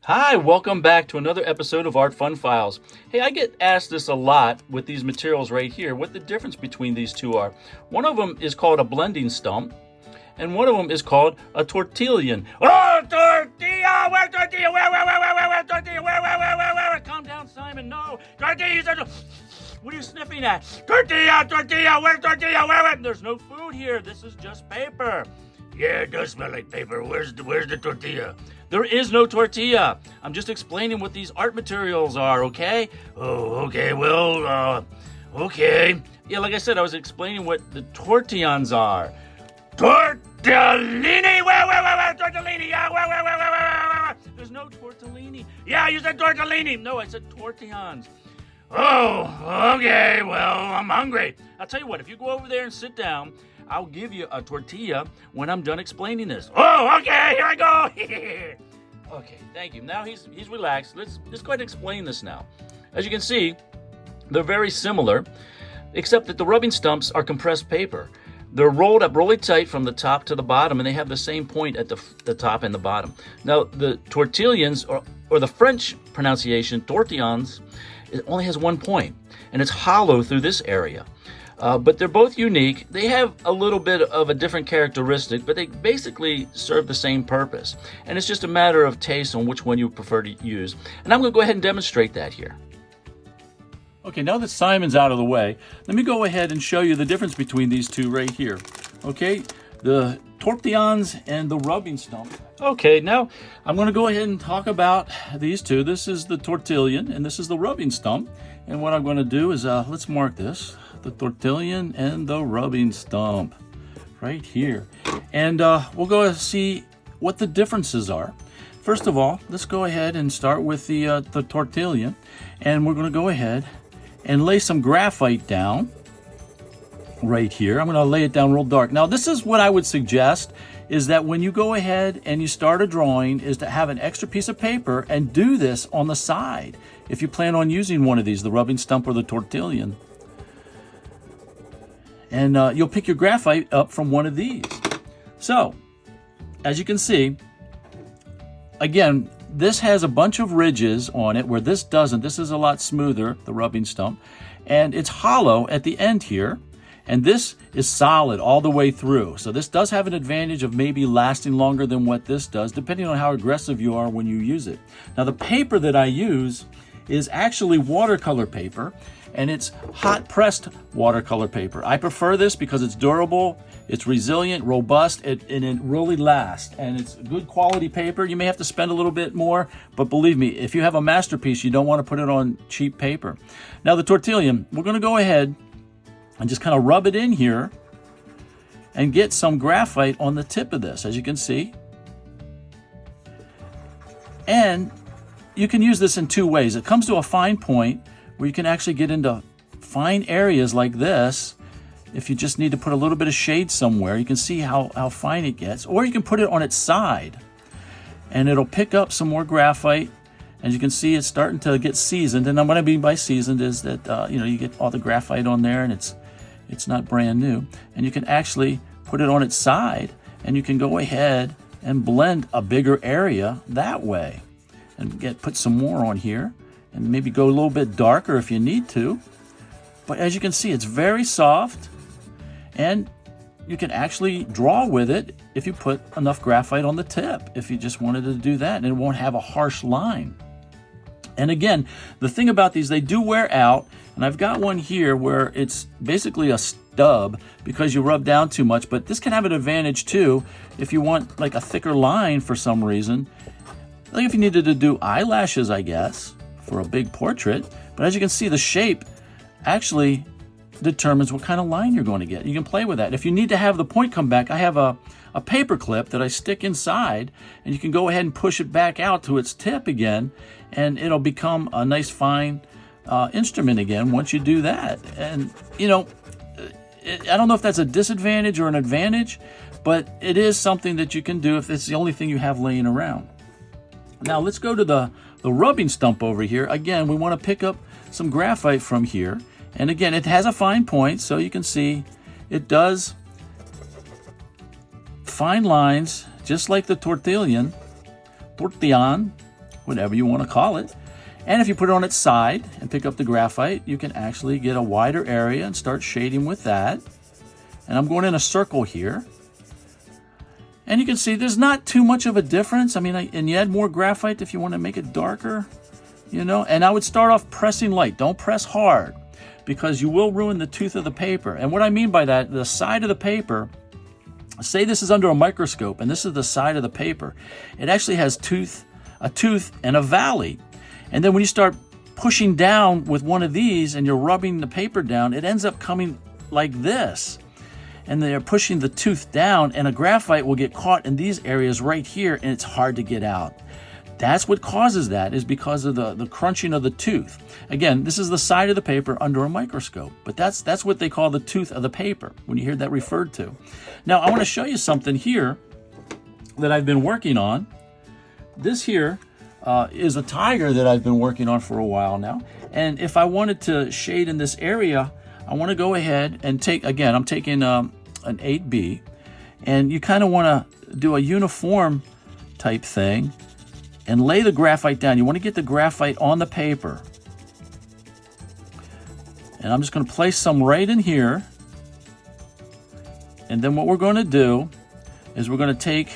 Hi, welcome back to another episode of Art Fun Files. Hey, I get asked this a lot with these materials right here, what the difference between these two are. One of them is called a blending stump, and one of them is called a tortillion. Oh, tortilla! Where tortilla? Where tortilla? Where? Calm down, Simon. No, tortillas are... What are you sniffing at? Tortilla, tortilla, where's tortilla? Where? There's no food here. This is just paper. Yeah, it does smell like paper. Where's the tortilla? There is no tortilla. I'm just explaining what these art materials are, okay? Oh, okay. Well, okay. Yeah, like I said, I was explaining what the tortillons are. Tortellini! Where? Tortellini! Yeah, where? There's no tortellini. Yeah, you said tortellini. No, I said tortillons. Oh, okay. Well, I'm hungry. I'll tell you what, if you go over there and sit down, I'll give you a tortilla when I'm done explaining this. Oh, okay, here I go. Okay, thank you. Now he's relaxed. Let's go ahead and explain this now. As you can see, they're very similar, except that the rubbing stumps are compressed paper. They're rolled up really tight from the top to the bottom, and they have the same point at the top and the bottom. Now, the tortillons, or the French pronunciation, tortillons, it only has one point, and it's hollow through this area. But they're both unique. They have a little bit of a different characteristic, but they basically serve the same purpose. And it's just a matter of taste on which one you prefer to use. And I'm going to go ahead and demonstrate that here. Okay, now that Simon's out of the way, let me go ahead and show you the difference between these two right here. Okay, the tortillons and the rubbing stump. Okay, now I'm going to go ahead and talk about these two. This is the tortillion and this is the rubbing stump. And what I'm going to do is, let's mark this, the tortillion and the rubbing stump right here. And we'll go and see what the differences are. First of all, let's go ahead and start with the tortillion. And we're going to go ahead and lay some graphite down right here. I'm going to lay it down real dark. Now, this is what I would suggest, is that when you go ahead and you start a drawing, is to have an extra piece of paper and do this on the side if you plan on using one of these, the rubbing stump or the tortillion. And you'll pick your graphite up from one of these. So, as you can see, again, this has a bunch of ridges on it where this doesn't. This is a lot smoother, the rubbing stump. And it's hollow at the end here. And this is solid all the way through. So this does have an advantage of maybe lasting longer than what this does, depending on how aggressive you are when you use it. Now, the paper that I use is actually watercolor paper, and it's hot pressed watercolor paper. I prefer this because it's durable, it's resilient, robust, and it really lasts. And it's good quality paper. You may have to spend a little bit more, but believe me, if you have a masterpiece, you don't want to put it on cheap paper. Now, the tortillion, we're going to go ahead and just kind of rub it in here and get some graphite on the tip of this, as you can see. And you can use this in two ways. It comes to a fine point where you can actually get into fine areas like this. If you just need to put a little bit of shade somewhere, you can see how fine it gets. Or you can put it on its side and it'll pick up some more graphite. As you can see, it's starting to get seasoned. And what I mean by seasoned is that you get all the graphite on there and it's not brand new. And you can actually put it on its side and you can go ahead and blend a bigger area that way. And put some more on here and maybe go a little bit darker if you need to. But as you can see, it's very soft and you can actually draw with it if you put enough graphite on the tip, if you just wanted to do that, and it won't have a harsh line. And again, the thing about these, they do wear out, and I've got one here where it's basically a stub because you rub down too much, but this can have an advantage too if you want like a thicker line for some reason. Like if you needed to do eyelashes, I guess, for a big portrait. But as you can see, the shape actually determines what kind of line you're going to get. You can play with that. If you need to have the point come back, I have a paper clip that I stick inside, and you can go ahead and push it back out to its tip again, and it'll become a nice fine instrument again once you do that. And, I don't know if that's a disadvantage or an advantage, but it is something that you can do if it's the only thing you have laying around. Now let's go to the rubbing stump over here. Again, we want to pick up some graphite from here. And again, it has a fine point, so you can see it does fine lines, just like the tortillon, whatever you want to call it. And if you put it on its side and pick up the graphite, you can actually get a wider area and start shading with that. And I'm going in a circle here. And you can see there's not too much of a difference. I mean, and you add more graphite if you want to make it darker, you know. And I would start off pressing light. Don't press hard, because you will ruin the tooth of the paper. And what I mean by that, the side of the paper, say this is under a microscope and this is the side of the paper. It actually has a tooth and a valley. And then when you start pushing down with one of these and you're rubbing the paper down, it ends up coming like this. And they're pushing the tooth down, and a graphite will get caught in these areas right here, and it's hard to get out. That's what causes that, is because of the crunching of the tooth. Again, this is the side of the paper under a microscope, but that's what they call the tooth of the paper when you hear that referred to. Now, I want to show you something here that I've been working on. This here is a tiger that I've been working on for a while now. And if I wanted to shade in this area, I want to go ahead and take, again, I'm taking an 8B, and you kind of want to do a uniform type thing and lay the graphite down. You want to get the graphite on the paper. And I'm just going to place some right in here. And then what we're going to do is we're going to take,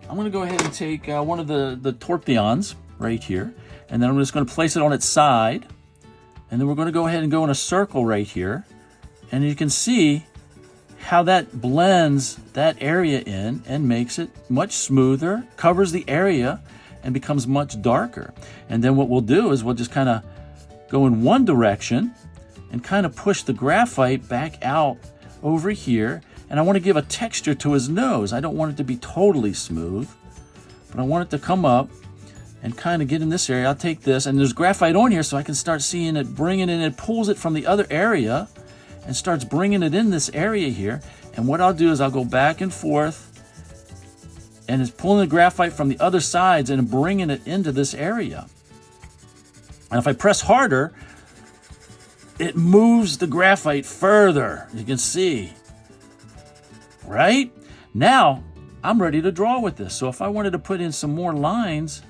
I'm going to go ahead and take one of the tortillons right here. And then I'm just going to place it on its side. And then we're going to go ahead and go in a circle right here. And you can see how that blends that area in and makes it much smoother, covers the area, and becomes much darker. And then what we'll do is we'll just kind of go in one direction and kind of push the graphite back out over here. And I want to give a texture to his nose. I don't want it to be totally smooth, but I want it to come up and kind of get in this area. I'll take this, and there's graphite on here, so I can start seeing it, bringing it in. It pulls it from the other area and starts bringing it in this area here. And what I'll do is I'll go back and forth, and it's pulling the graphite from the other sides and bringing it into this area. And if I press harder, it moves the graphite further. You can see, right? Now, I'm ready to draw with this. So if I wanted to put in some more lines,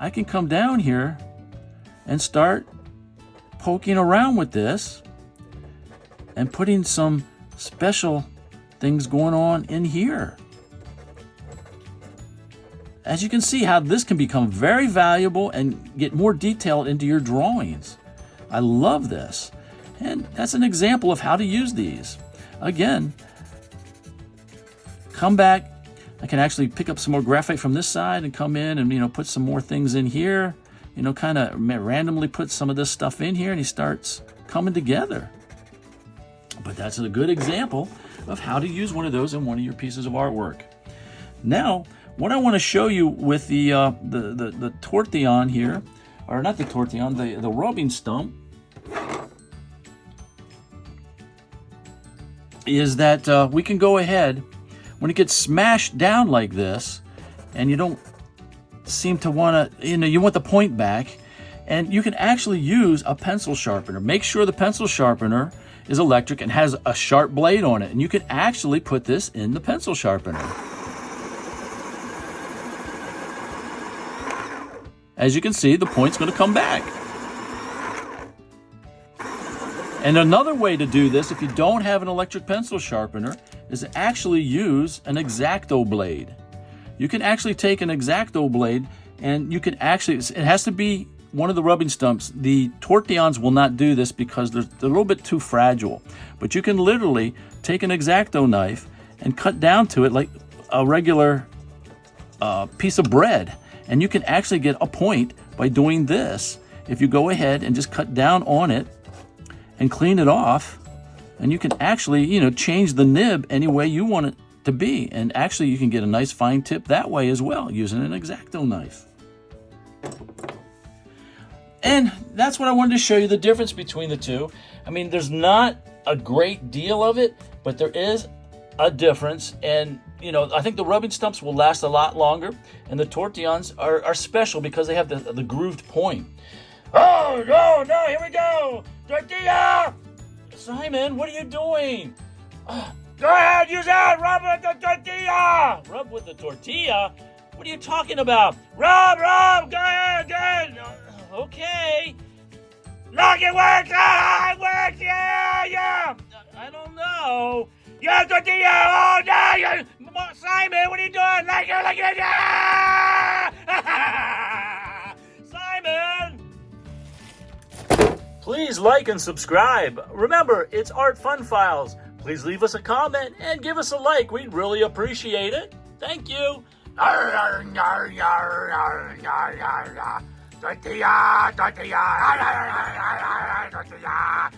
I can come down here and start poking around with this and putting some special things going on in here. As you can see how this can become very valuable and get more detail into your drawings. I love this. And that's an example of how to use these. Again, come back. I can actually pick up some more graphite from this side and come in and, you know, put some more things in here. You know, kind of randomly put some of this stuff in here, and he starts coming together. But that's a good example of how to use one of those in one of your pieces of artwork. Now, what I want to show you with the tortillon here, or not the tortillon, the rubbing stump, is that we can go ahead, when it gets smashed down like this, and you don't seem to want to, you want the point back, and you can actually use a pencil sharpener. Make sure the pencil sharpener is electric and has a sharp blade on it, and you can actually put this in the pencil sharpener. As you can see, the point's going to come back. And another way to do this, if you don't have an electric pencil sharpener, is to actually use an X-Acto blade. You can actually take an X-Acto blade, and you can actually, it has to be one of the rubbing stumps. The tortillons will not do this because they're a little bit too fragile. But you can literally take an X-Acto knife and cut down to it like a regular piece of bread. And you can actually get a point by doing this. If you go ahead and just cut down on it and clean it off, and you can actually, change the nib any way you want it to be. And actually, you can get a nice fine tip that way as well, using an X-Acto knife. And that's what I wanted to show you, the difference between the two. I mean, there's not a great deal of it, but there is a difference. And, I think the rubbing stumps will last a lot longer, and the tortillons are special because they have the grooved point. Oh, no, here we go! Tortilla! Simon, what are you doing? Go ahead, use that! Rub with the tortilla! Rub with the tortilla? What are you talking about? Rub! Go ahead! Okay. Look, it works! Ah, it works! Yeah, yeah! I don't know. Yeah, tortilla! Oh, no! Simon, what are you doing? Look at yeah! Simon! Please like and subscribe. Remember, it's Art Fun Files. Please leave us a comment and give us a like. We'd really appreciate it. Thank you. Tortilla, tortilla, tortilla.